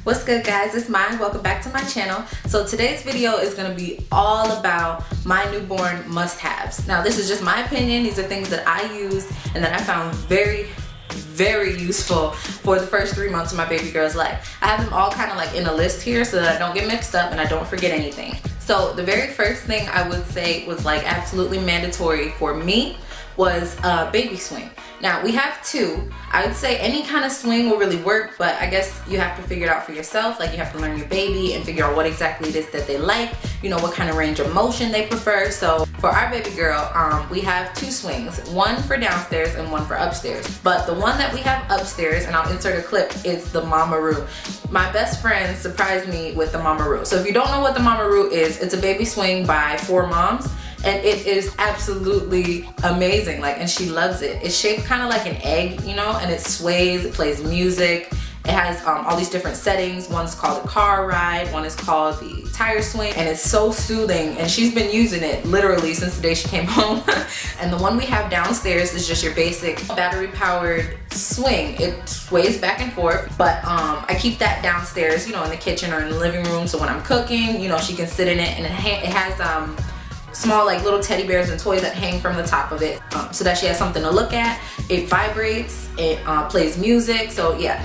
What's good, guys? It's Mai. Welcome back to my channel. So today's video is going to be all about my newborn must-haves. Now, this is just my opinion. These are things that I used and that I found very useful for the first 3 months of my baby girl's life. I have them all kind of like in a list here so that I don't get mixed up and I don't forget anything. So the very first thing I would say was like absolutely mandatory for me was a baby swing. Now we have two. I would say any kind of swing will really work, but I guess you have to figure it out for yourself. Like you have to learn your baby and figure out what exactly it is that they like, you know, what kind of range of motion they prefer. So for our baby girl, we have two swings, one for downstairs and one for upstairs. But the one that we have upstairs, and I'll insert a clip, is the MamaRoo. My best friend surprised me with the MamaRoo. So if you don't know what the MamaRoo is, it's a baby swing by 4 moms. And it is absolutely amazing, like, and she loves it. It's shaped kind of like an egg, you know, and it sways, it plays music. It has all these different settings. One's called a car ride, one is called the tire swing, and it's so soothing. And she's been using it literally since the day she came home. And the one we have downstairs is just your basic battery powered swing. It sways back and forth, but I keep that downstairs, you know, in the kitchen or in the living room. So when I'm cooking, you know, she can sit in it, and it has small like little teddy bears and toys that hang from the top of it, so that she has something to look at. It vibrates, it plays music, so yeah.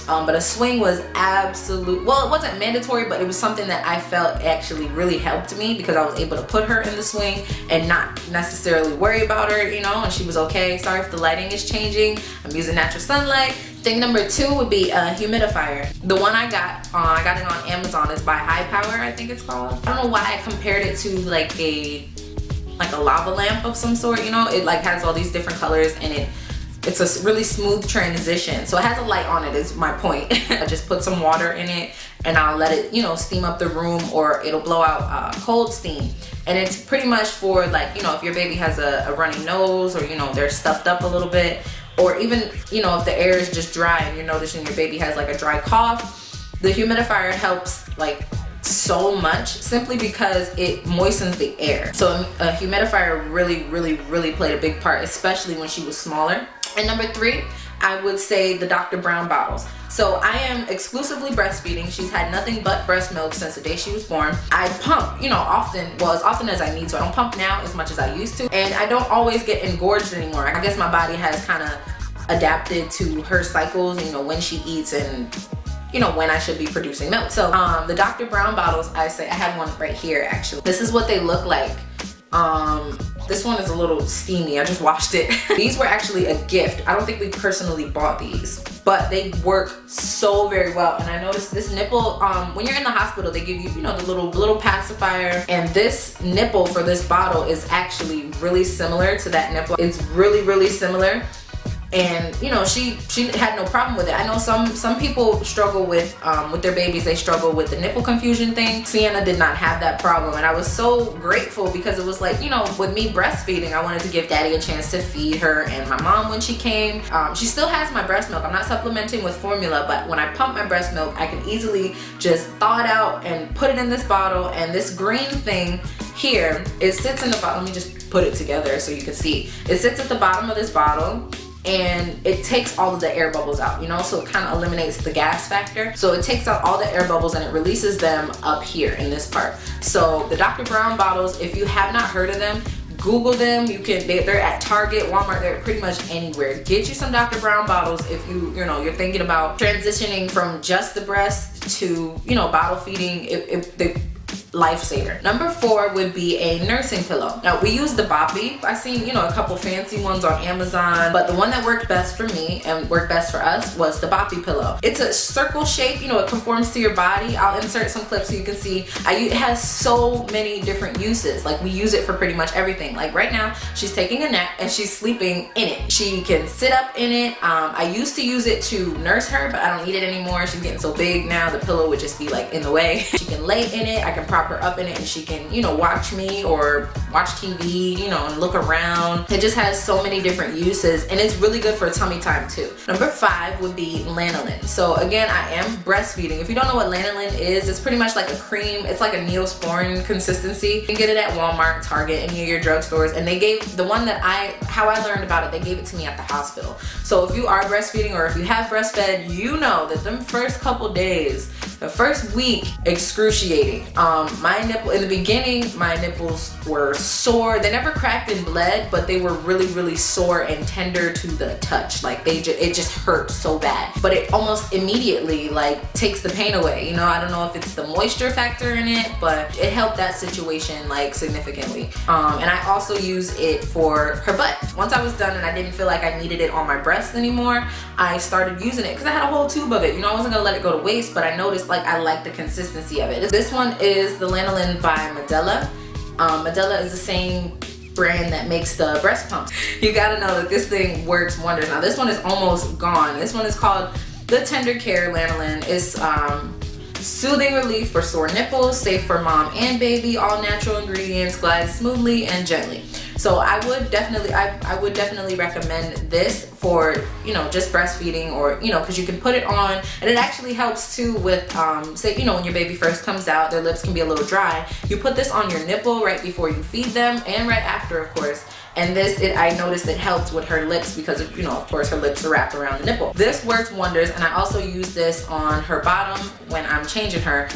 But a swing was absolute, well, it wasn't mandatory, but it was something that I felt actually really helped me because I was able to put her in the swing and not necessarily worry about her, you know, and she was okay. Sorry if the lighting is changing. I'm using natural sunlight. Thing number 2 would be a humidifier. The one I got it on Amazon. It's by High Power, I think it's called. I don't know why I compared it to like a lava lamp of some sort, you know. It like has all these different colors, and it's a really smooth transition. So it has a light on it is my point. I just put some water in it and I'll let it, you know, steam up the room, or it'll blow out cold steam. And it's pretty much for like, you know, if your baby has a runny nose, or, you know, they're stuffed up a little bit, or even, you know, if the air is just dry and you're noticing your baby has like a dry cough, the humidifier helps like so much, simply because it moistens the air. So a humidifier really played a big part, especially when she was smaller. And number 3, I would say the Dr. Brown bottles. So I am exclusively breastfeeding. She's had nothing but breast milk since the day she was born. I pump, you know, often, well, as often as I need to. I don't pump now as much as I used to, and I don't always get engorged anymore. I guess my body has kind of adapted to her cycles, you know, when she eats and, you know, when I should be producing milk. So the Dr. Brown bottles, I have one right here actually. This is what they look like. This one is a little steamy. I just washed it. These were actually a gift. I don't think we personally bought these, but they work so very well. And I noticed this nipple, when you're in the hospital, they give you, you know, the little pacifier, and this nipple for this bottle is actually really similar to that nipple. It's really similar. And you know, she had no problem with it. I know some people struggle with their babies. They struggle with the nipple confusion thing. Sienna did not have that problem, and I was so grateful because it was like, you know, with me breastfeeding, I wanted to give daddy a chance to feed her and my mom when she came. She still has my breast milk. I'm not supplementing with formula, but when I pump my breast milk, I can easily just thaw it out and put it in this bottle. And this green thing here, it sits in the bottle. Let me just put it together so you can see. It sits at the bottom of this bottle, and it takes all of the air bubbles out, you know, so it kind of eliminates the gas factor. So it takes out all the air bubbles and it releases them up here in this part. So the Dr. Brown bottles, if you have not heard of them, Google them. They're at Target, Walmart, they're pretty much anywhere. Get you some Dr. Brown bottles if you know, you're thinking about transitioning from just the breast to, you know, bottle feeding. They lifesaver. Number 4 would be a nursing pillow. Now we use the Boppy. I've seen, you know, a couple fancy ones on Amazon, but the one that worked best for me and worked best for us was the Boppy pillow. It's a circle shape, you know, it conforms to your body. I'll insert some clips so you can see. It has so many different uses. Like we use it for pretty much everything. Like right now, she's taking a nap and she's sleeping in it. She can sit up in it. I used to use it to nurse her, but I don't need it anymore. She's getting so big now, the pillow would just be like in the way. She can lay in it. I can prop prop her up in it and she can, you know, watch me or watch TV, you know, and look around. It just has so many different uses, and it's really good for tummy time too. Number 5 would be Lanolin. So again, I am breastfeeding. If you don't know what Lanolin is, it's pretty much like a cream. It's like a Neosporin consistency. You can get it at Walmart, Target, any of your drugstores. And they gave the one that how I learned about it, they gave it to me at the hospital. So if you are breastfeeding or if you have breastfed, you know that them first couple days, the first week, excruciating. My nipple, in the beginning, my nipples were sore. They never cracked and bled, but they were really, really sore and tender to the touch. Like it just hurt so bad. But it almost immediately like takes the pain away. You know, I don't know if it's the moisture factor in it, but it helped that situation like significantly. And I also use it for her butt. Once I was done and I didn't feel like I needed it on my breast anymore, I started using it because I had a whole tube of it. You know, I wasn't gonna let it go to waste, but I noticed like I like the consistency of it. This one is the Lanolin by Medela. Medela is the same brand that makes the breast pumps. You gotta know that this thing works wonders. Now this one is almost gone. This one is called the Tender Care Lanolin. It's soothing relief for sore nipples, safe for mom and baby, all natural ingredients, glides smoothly and gently. So I would definitely recommend this for, you know, just breastfeeding, or, you know, because you can put it on, and it actually helps too with, say, you know, when your baby first comes out, their lips can be a little dry. You put this on your nipple right before you feed them and right after, of course. And this, I noticed it helped with her lips because, you know, of course, her lips are wrapped around the nipple. This works wonders, and I also use this on her bottom when I'm changing her.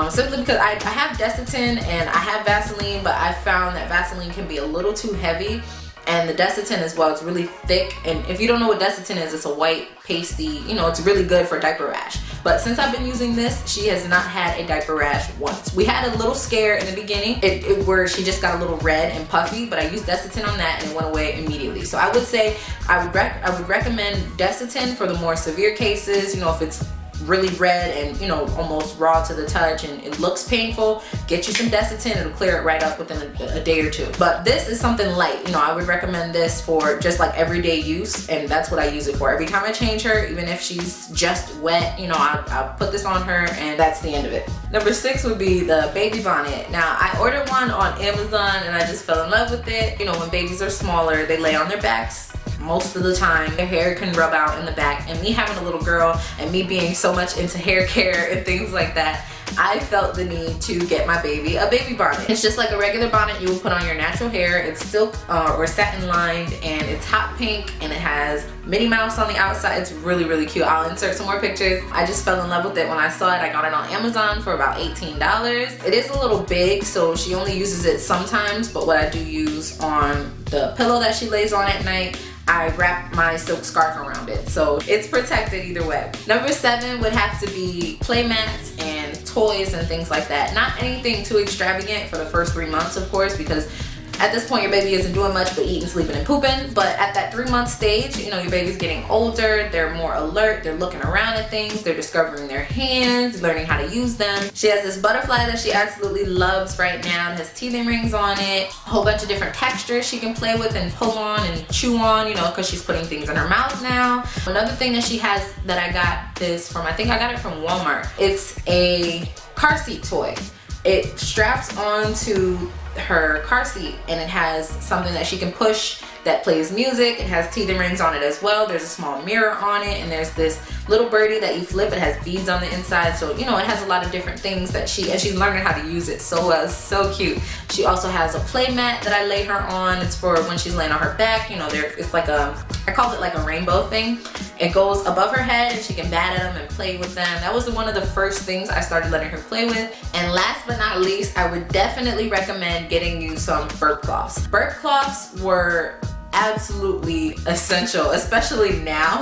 Simply because I have Didnt and I have Vaseline, but I found that Vaseline can be a little too heavy, and the Didnt as well, it's really thick. And if you don't know what Didnt is, it's a white pasty, you know, it's really good for diaper rash. But since I've been using this, she has not had a diaper rash once. We had a little scare in the beginning where she just got a little red and puffy, but I used Didnt on that and it went away immediately. So I would say I would recommend Didnt for the more severe cases. You know, if it's really red and, you know, almost raw to the touch and it looks painful, get you some Didnt. It'll clear it right up within a day or two. But this is something light. You know, I would recommend this for just like everyday use, and that's what I use it for. Every time I change her, even if she's just wet, you know, I'll put this on her, and that's the end of it. Number 6 would be the baby bonnet. Now, I ordered one on Amazon and I just fell in love with it. You know, when babies are smaller, they lay on their backs most of the time. Their hair can rub out in the back, and me having a little girl and me being so much into hair care and things like that, I felt the need to get my baby a baby bonnet. It's just like a regular bonnet you would put on your natural hair. It's silk or satin lined, and it's hot pink, and it has Minnie Mouse on the outside. It's really, really cute. I'll insert some more pictures. I just fell in love with it when I saw it. I got it on Amazon for about $18. It is a little big, so she only uses it sometimes, but what I do use on the pillow that she lays on at night, I wrap my silk scarf around it, so it's protected either way. Number 7 would have to be play mats and toys and things like that. Not anything too extravagant for the first 3 months, of course, because at this point your baby isn't doing much but eating, sleeping, and pooping. But at that 3-month stage, you know, your baby's getting older, they're more alert, they're looking around at things, they're discovering their hands, learning how to use them. She has this butterfly that she absolutely loves right now. It has teething rings on it, a whole bunch of different textures she can play with and pull on and chew on, you know, because she's putting things in her mouth now. Another thing that she has that I got this from, I think I got it from Walmart, it's a car seat toy. It straps onto her car seat, and it has something that she can push that plays music. It has teething rings on it as well. There's a small mirror on it, and there's this little birdie that you flip. It has beads on the inside, so you know, it has a lot of different things that she's learning how to use it so well. It's so cute. She also has a play mat that I lay her on. It's for when she's laying on her back. You know, it's like I call it like a rainbow thing. It goes above her head and she can bat at them and play with them. That was one of the first things I started letting her play with. And last but not least, I would definitely recommend getting you some burp cloths. Burp cloths were absolutely essential, especially now.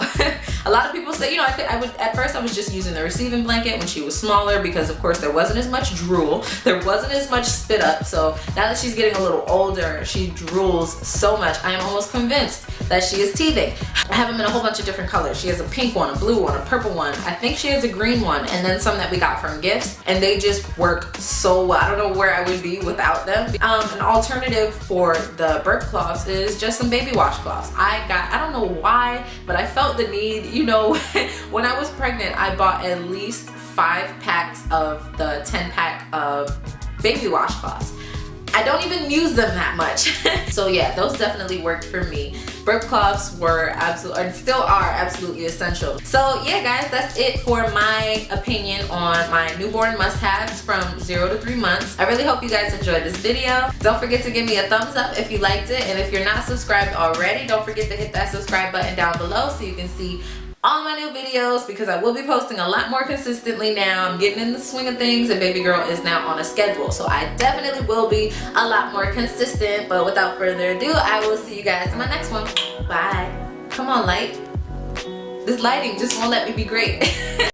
A lot of people say, you know, at first I was just using the receiving blanket when she was smaller, because of course there wasn't as much drool, there wasn't as much spit up. So now that she's getting a little older, she drools so much. I am almost convinced that she is teething. I have them in a whole bunch of different colors. She has a pink one, a blue one, a purple one. I think she has a green one, and then some that we got from gifts, and they just work so well. I don't know where I would be without them. An alternative for the burp cloths is just some baby washcloths. I don't know why, but I felt the need, you know, when I was pregnant, I bought at least 5 packs of the 10-pack of baby washcloths. I don't even use them that much. So yeah, those definitely worked for me. Burp cloths were absolutely, and still are absolutely essential. So yeah guys, that's it for my opinion on my newborn must-haves from 0 to 3 months. I really hope you guys enjoyed this video. Don't forget to give me a thumbs up if you liked it, and if you're not subscribed already, don't forget to hit that subscribe button down below so you can see all my new videos, because I will be posting a lot more consistently now. I'm getting in the swing of things and baby girl is now on a schedule, so I definitely will be a lot more consistent. But without further ado, I will see you guys in my next one. Bye. Come on, light. This lighting just won't let me be great.